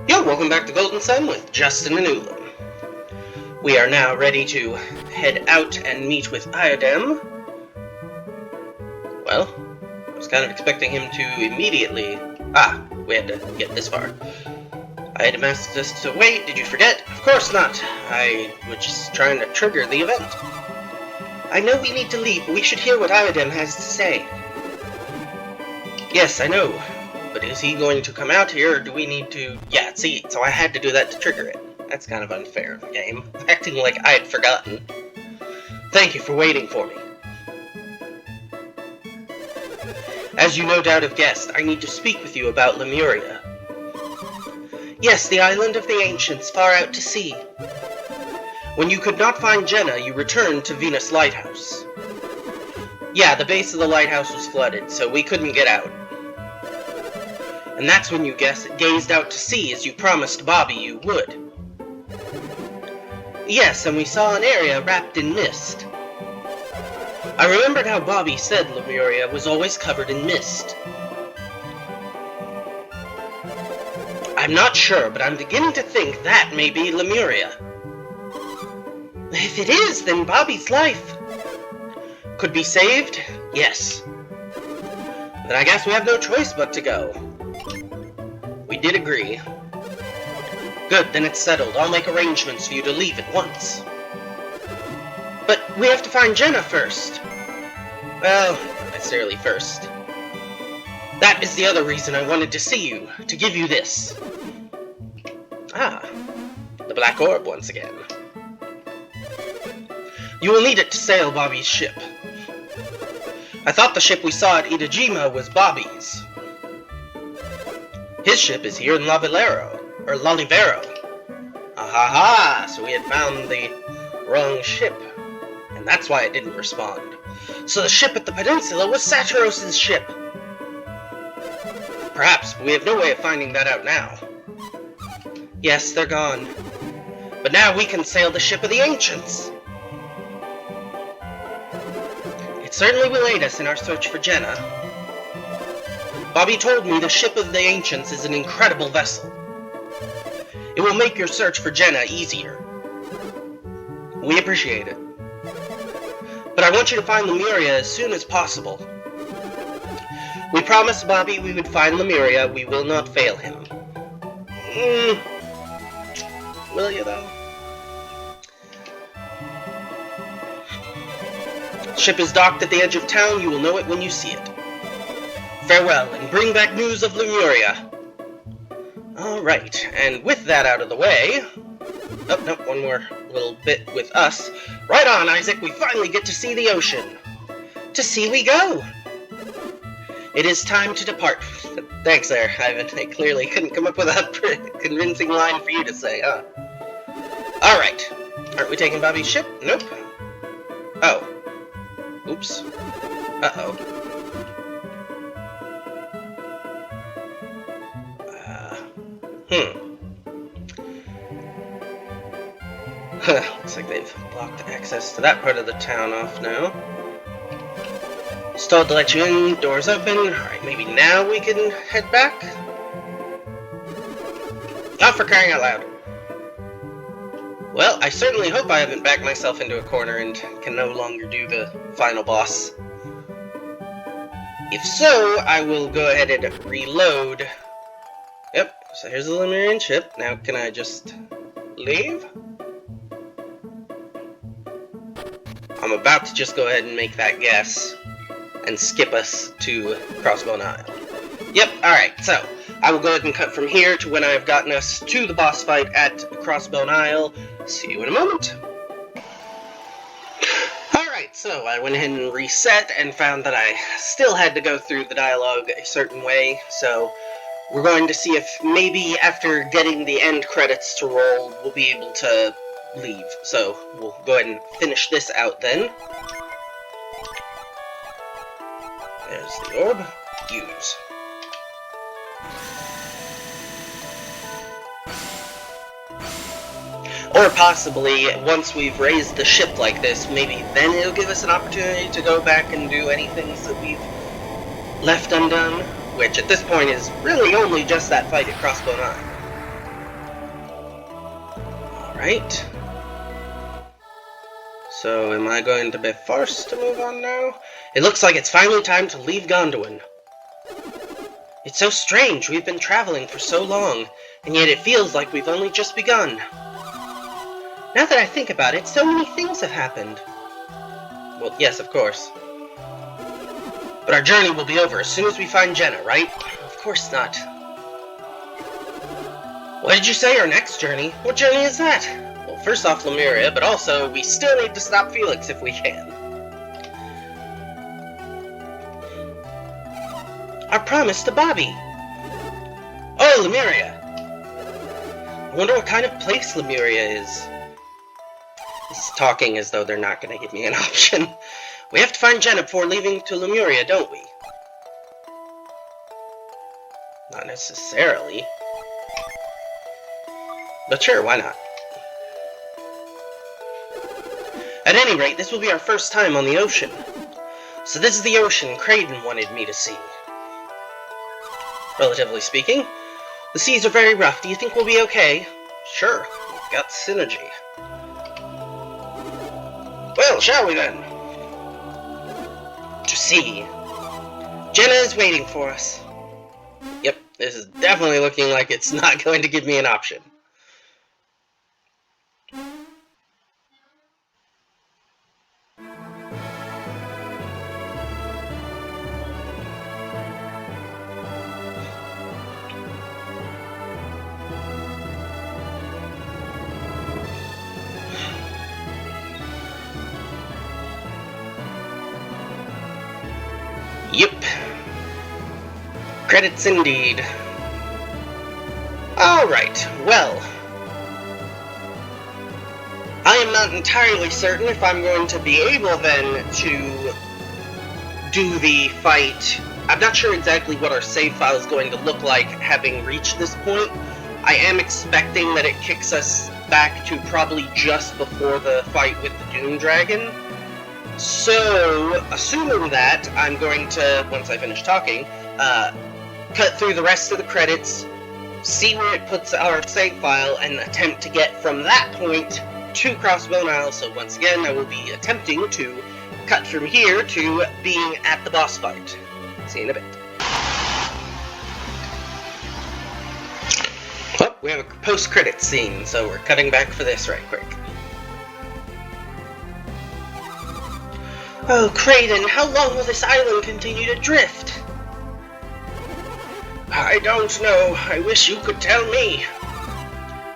Yo, welcome back to Golden Sun with Justin and Ulam. We are now ready to head out and meet with Iodem. Well, I was kind of expecting him to immediately... we had to get this far. Iodem asked us to wait. Did you forget? Of course not. I was just trying to trigger the event. I know we need to leave, but we should hear what Iodem has to say. Yes, I know. But is he going to come out here, or do we need to... Yeah, see, so I had to do that to trigger it. That's kind of unfair in the game. Acting like I had forgotten. Thank you for waiting for me. As you no doubt have guessed, I need to speak with you about Lemuria. Yes, the island of the ancients, far out to sea. When you could not find Jenna, you returned to Venus Lighthouse. Yeah, the base of the lighthouse was flooded, so we couldn't get out. And that's when you gazed out to sea as you promised Bobby you would. Yes, and we saw an area wrapped in mist. I remembered how Bobby said Lemuria was always covered in mist. I'm not sure, but I'm beginning to think that may be Lemuria. If it is, then Bobby's life could be saved? Yes. Then I guess we have no choice but to go. We did agree. Good, then it's settled. I'll make arrangements for you to leave at once. But we have to find Jenna first. Well, not necessarily first. That is the other reason I wanted to see you, to give you this. The black orb once again. You will need it to sail Bobby's ship. I thought the ship we saw at Itajima was Bobby's. His ship is here in Lalivero. So we had found the wrong ship, and that's why it didn't respond. So the ship at the peninsula was Satyros' ship. Perhaps, but we have no way of finding that out now. Yes, they're gone. But now we can sail the ship of the ancients. It certainly will aid us in our search for Jenna. Bobby told me the ship of the ancients is an incredible vessel. It will make your search for Jenna easier. We appreciate it. But I want you to find Lemuria as soon as possible. We promised Bobby we would find Lemuria. We will not fail him. Will you, though? Ship is docked at the edge of town. You will know it when you see it. Farewell, and bring back news of Lemuria. Alright, and with that out of the way... Oh, no, one more little bit with us. Right on, Isaac, we finally get to see the ocean. To sea we go! It is time to depart. Thanks there, Ivan. I clearly couldn't come up with a convincing line for you to say, huh? Alright. Aren't we taking Bobby's ship? Nope. Oh. Oops. Uh-oh. Looks like they've blocked access to that part of the town off now. Stalled to let you in, doors open. Alright, maybe now we can head back? Oh, for crying out loud. Well, I certainly hope I haven't backed myself into a corner and can no longer do the final boss. If so, I will go ahead and reload. Yep, so here's the Lemurian ship. Now can I just leave? I'm about to just go ahead and make that guess and skip us to Crossbone Isle. Yep, alright, so I will go ahead and cut from here to when I have gotten us to the boss fight at Crossbone Isle. See you in a moment. Alright, so I went ahead and reset and found that I still had to go through the dialogue a certain way, so we're going to see if maybe after getting the end credits to roll, we'll be able to leave. So we'll go ahead and finish this out then. There's the orb. Use. Or possibly, once we've raised the ship like this, maybe then it'll give us an opportunity to go back and do any things that we've left undone, which at this point is really only just that fight at Crossbone Isle. Alright. So, am I going to be forced to move on now? It looks like it's finally time to leave Gondowan. It's so strange, we've been traveling for so long, and yet it feels like we've only just begun. Now that I think about it, so many things have happened. Well, yes, of course. But our journey will be over as soon as we find Jenna, right? Of course not. What did you say, our next journey? What journey is that? Well, first off, Lemuria, but also, we still need to stop Felix if we can. Our promise to Bobby. Oh, Lemuria! I wonder what kind of place Lemuria is. This is talking as though they're not going to give me an option. We have to find Jenna before leaving to Lemuria, don't we? Not necessarily. But sure, why not? At any rate, this will be our first time on the ocean. So this is the ocean Kraden wanted me to see. Relatively speaking, the seas are very rough. Do you think we'll be okay? Sure, we've got synergy. Well, shall we then? To sea. Jenna is waiting for us. Yep, this is definitely looking like it's not going to give me an option. Yep. Credits indeed. Alright, well. I am not entirely certain if I'm going to be able then to do the fight. I'm not sure exactly what our save file is going to look like having reached this point. I am expecting that it kicks us back to probably just before the fight with the Doom Dragon. So, assuming that, I'm going to, once I finish talking, cut through the rest of the credits, see where it puts our save file, and attempt to get from that point to Crossbone Isle. So once again, I will be attempting to cut from here to being at the boss fight. See you in a bit. Well, we have a post-credits scene, so we're cutting back for this right quick. Oh, Kraden, how long will this island continue to drift? I don't know. I wish you could tell me.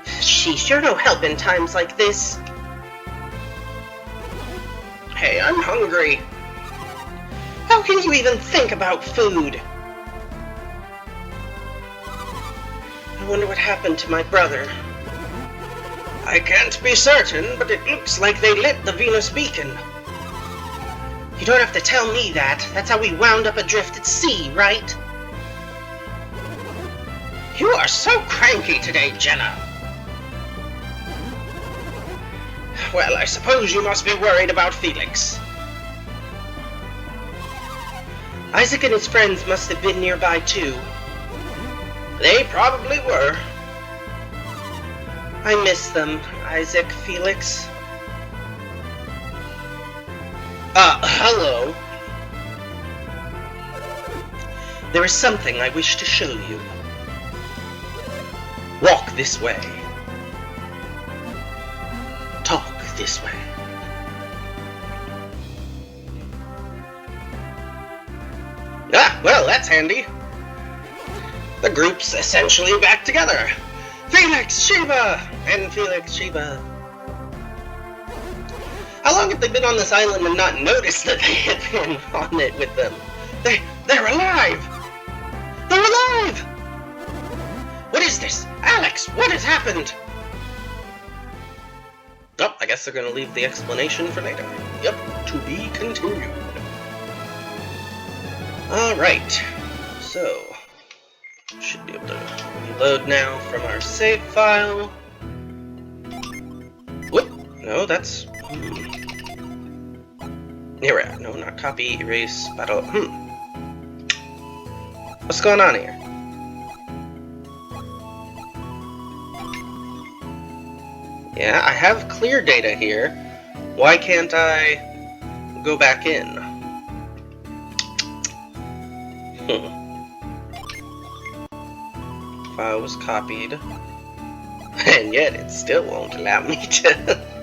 Sheesh, you're no help in times like this. Hey, I'm hungry. How can you even think about food? I wonder what happened to my brother. I can't be certain, but it looks like they lit the Venus beacon. You don't have to tell me that. That's how we wound up adrift at sea, right? You are so cranky today, Jenna. Well, I suppose you must be worried about Felix. Isaac and his friends must have been nearby, too. They probably were. I miss them, Isaac, Felix. Hello. There is something I wish to show you. Walk this way. Talk this way. Ah, well, that's handy. The group's essentially back together. Felix, Shiva! And Felix, Shiva. How long have they been on this island and not noticed that they had been on it with them? They're alive! They're alive! What is this? Alex, what has happened? Oh, I guess they're gonna leave the explanation for later. Yep, to be continued. Alright, so should be able to reload now from our save file. Whoop, no, that's... Here we're at. No, not copy, erase, battle. What's going on here? Yeah, I have clear data here. Why can't I go back in? File was copied. And yet it still won't allow me to...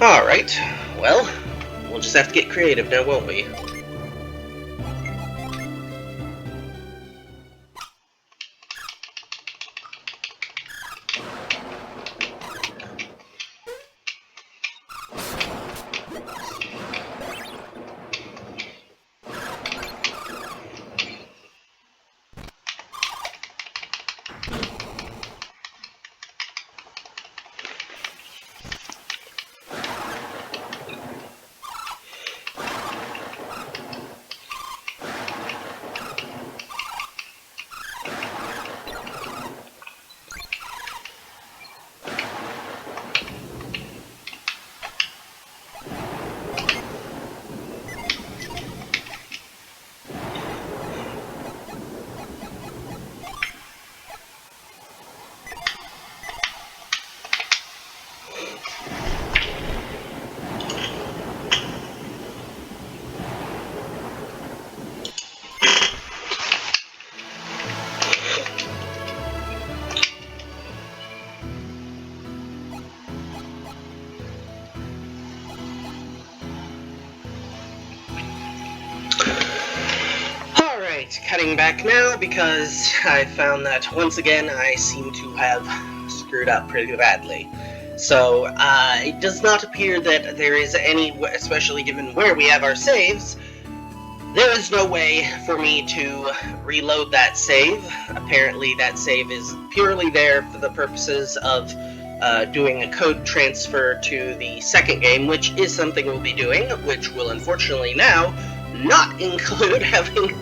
Alright, well, we'll just have to get creative now, won't we? Cutting back now because I found that once again I seem to have screwed up pretty badly. So it does not appear that there is any, especially given where we have our saves, there is no way for me to reload that save. Apparently that save is purely there for the purposes of doing a code transfer to the second game, which is something we'll be doing, which will unfortunately now not include having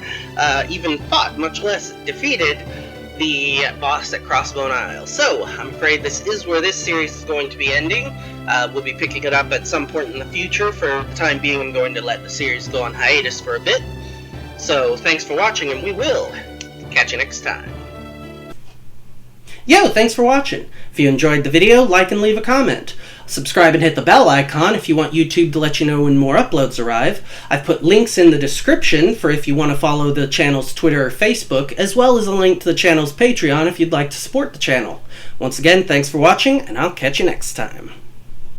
even fought, much less defeated, the boss at Crossbone Isle. So, I'm afraid this is where this series is going to be ending. We'll be picking it up at some point in the future. For the time being, I'm going to let the series go on hiatus for a bit. So, thanks for watching, and we will catch you next time. Yo, thanks for watching. If you enjoyed the video, like and leave a comment. Subscribe and hit the bell icon if you want YouTube to let you know when more uploads arrive. I've put links in the description for if you want to follow the channel's Twitter or Facebook, as well as a link to the channel's Patreon if you'd like to support the channel. Once again, thanks for watching, and I'll catch you next time.